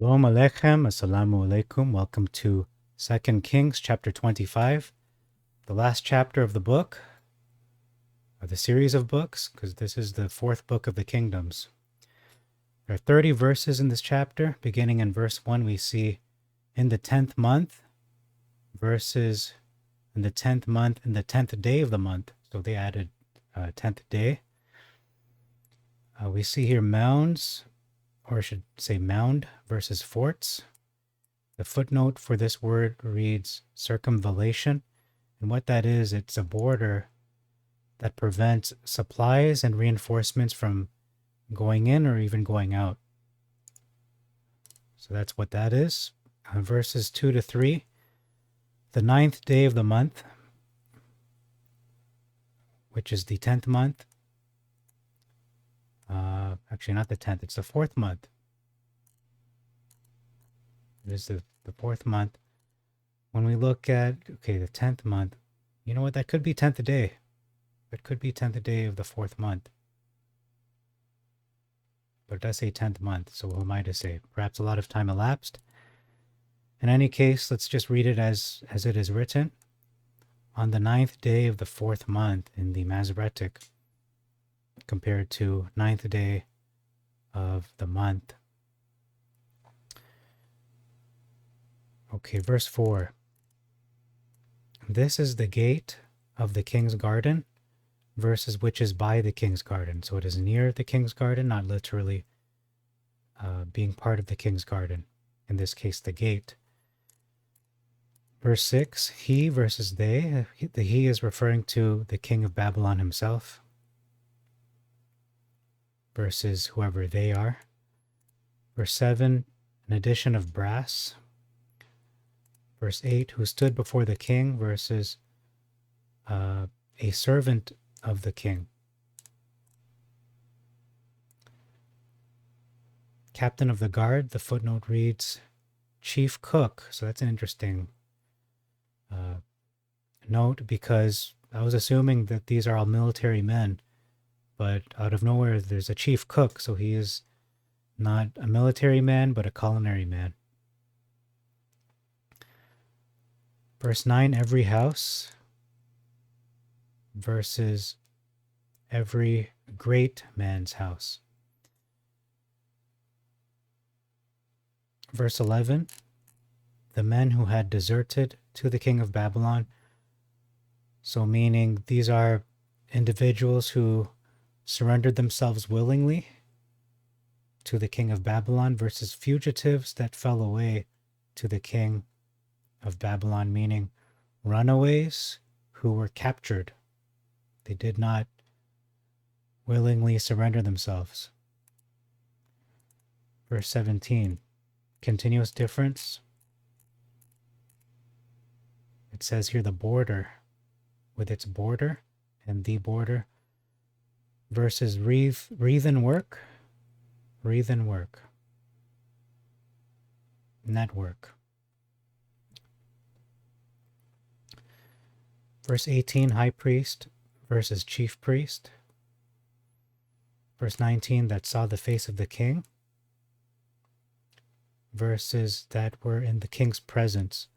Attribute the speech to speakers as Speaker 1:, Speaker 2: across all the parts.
Speaker 1: Shalom Aleichem, Assalamu Alaikum. Welcome to 2 Kings chapter 25, the last chapter of the book, of the series of books, because this is the fourth book of the kingdoms. There are 30 verses in this chapter. Beginning in verse 1, we see in the 10th month, verses in the 10th month, in the 10th day of the month. So they added 10th day. We see here mounds, or I should say mound versus forts. The footnote for this word reads circumvallation. And what that is, it's a border that prevents supplies and reinforcements from going in or even going out. So that's what that is. Verses 2 to 3. The 9th day of the month, which is the 10th month. Actually, not the 10th, it's the 4th month. It is the 4th month. When we look at, the 10th month, you know what? That could be 10th day. It could be 10th day of the 4th month. But it does say 10th month, so who am I to say? Perhaps a lot of time elapsed. In any case, let's just read it as it is written. On the 9th day of the 4th month in the Masoretic, compared to 9th day of the month. Okay, verse 4. This is the gate of the king's garden, versus which is by the king's garden. So it is near the king's garden, not literally being part of the king's garden. In this case, the gate. Verse 6, he versus they. The he is referring to the king of Babylon himself, versus whoever they are. Verse 7, an addition of brass. Verse 8, who stood before the king, versus a servant of the king. Captain of the guard, the footnote reads chief cook. So that's an interesting note, because I was assuming that these are all military men, but out of nowhere there's a chief cook, so he is not a military man but a culinary man. Verse 9, every house, versus every great man's house. Verse 11, the men who had deserted to the king of Babylon. So meaning these are individuals who surrendered themselves willingly to the king of Babylon, versus fugitives that fell away to the king of Babylon, meaning runaways who were captured. They did not willingly surrender themselves. Verse 17, continuous difference. It says here the border, with its border and the border, versus wreathen work, network. Verse 18, high priest versus chief priest. Verse 19, that saw the face of the king, versus that were in the king's presence.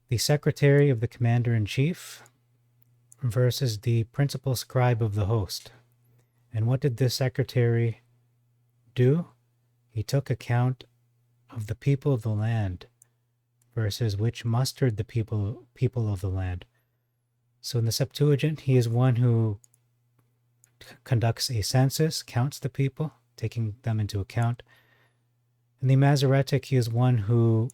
Speaker 1: The secretary of the commander-in-chief versus the principal scribe of the host. And what did this secretary do? He took account of the people of the land, versus which mustered the people of the land. So in the Septuagint, he is one who conducts a census, counts the people, taking them into account. In the Masoretic, he is one who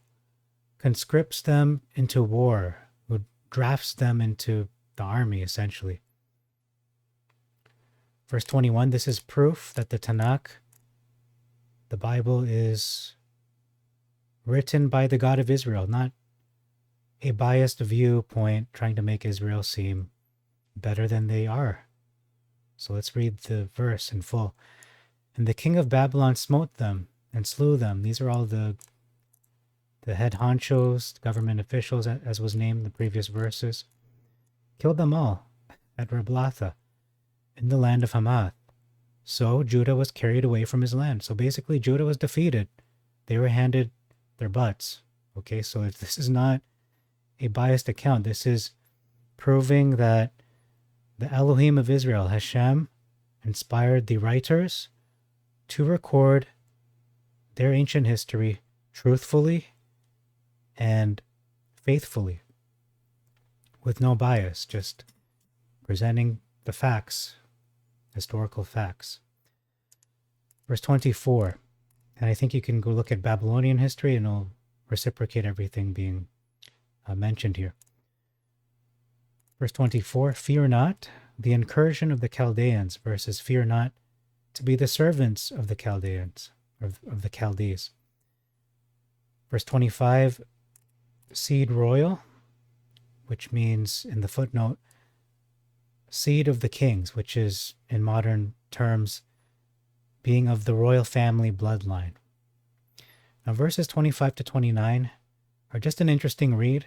Speaker 1: conscripts them into war, who drafts them into the army, essentially. Verse 21, this is proof that the Tanakh, the Bible, is written by the God of Israel, not a biased viewpoint trying to make Israel seem better than they are. So let's read the verse in full. And the king of Babylon smote them and slew them. These are all the head honchos, government officials, as was named in the previous verses. Killed them all at Riblatha, in the land of Hamath. So Judah was carried away from his land. So basically Judah was defeated They were handed their butts. Okay, so if this is not a biased account, this is proving that the Elohim of Israel, Hashem, inspired the writers to record their ancient history truthfully and faithfully, with no bias, just presenting the facts, historical facts. Verse 24, and I think you can go look at Babylonian history and it'll reciprocate everything being mentioned here. Verse 24, fear not the incursion of the Chaldeans versus fear not to be the servants of the Chaldeans, of the Chaldees. Verse 25, seed royal, which means in the footnote, seed of the kings, which is in modern terms being of the royal family bloodline. Now verses 25 to 29 are just an interesting read.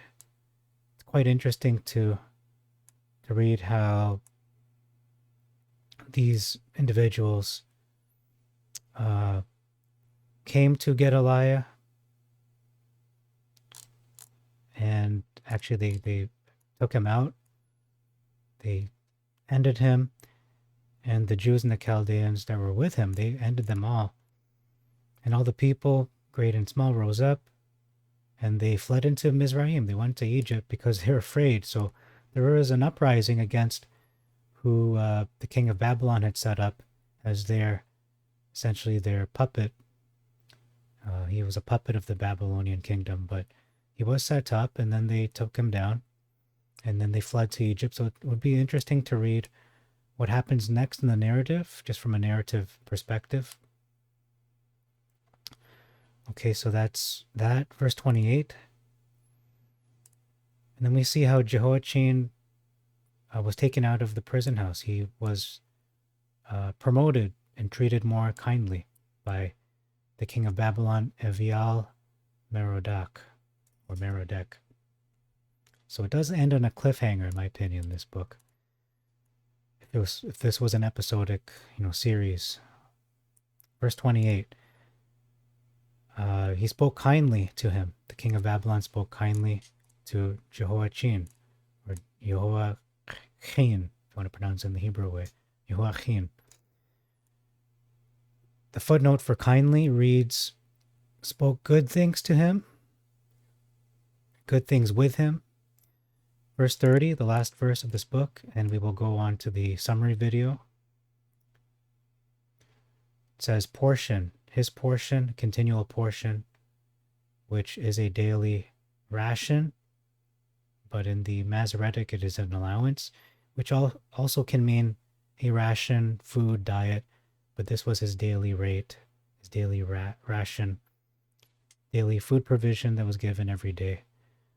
Speaker 1: It's quite interesting to read how these individuals came to Gedaliah, and actually they took him out. They ended him, and the Jews and the Chaldeans that were with him, they ended them all. And all the people, great and small, rose up, and they fled into Mizraim. They went to Egypt because they were afraid. So there was an uprising against who the king of Babylon had set up as essentially their puppet. He was a puppet of the Babylonian kingdom, but he was set up, and then they took him down, and then they fled to Egypt. So it would be interesting to read what happens next in the narrative, just from a narrative perspective. Okay, so that's that, verse 28. And then we see how Jehoiachin was taken out of the prison house. He was promoted and treated more kindly by the king of Babylon, Evial Merodach, or Merodach. So it does end on a cliffhanger, in my opinion, this book. If this was an episodic, series. Verse 28. He spoke kindly to him. The king of Babylon spoke kindly to Jehoiachin, or Jehoiachin, if you want to pronounce it in the Hebrew way. Jehoiachin. The footnote for kindly reads, spoke good things to him, good things with him. Verse 30, the last verse of this book, and we will go on to the summary video. It says, portion, his portion, continual portion, which is a daily ration, but in the Masoretic it is an allowance, which also can mean a ration, food, diet, but this was his daily rate, his daily ration, daily food provision that was given every day,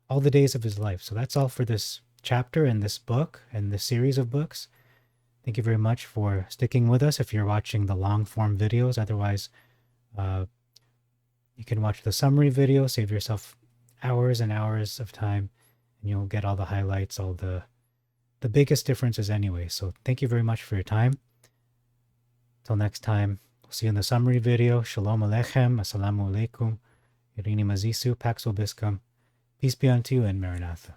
Speaker 1: all the days of his life. So that's all for this chapter and this book and this series of books. Thank you very much for sticking with us if you're watching the long form videos. Otherwise, you can watch the summary video, save yourself hours and hours of time, and you'll get all the highlights, all the biggest differences anyway. So thank you very much for your time. Till next time, we'll see you in the summary video. Shalom Aleichem, Assalamu Alaikum, Irini Mazisu, Pax Vobiscum. Peace be unto you, and Maranatha.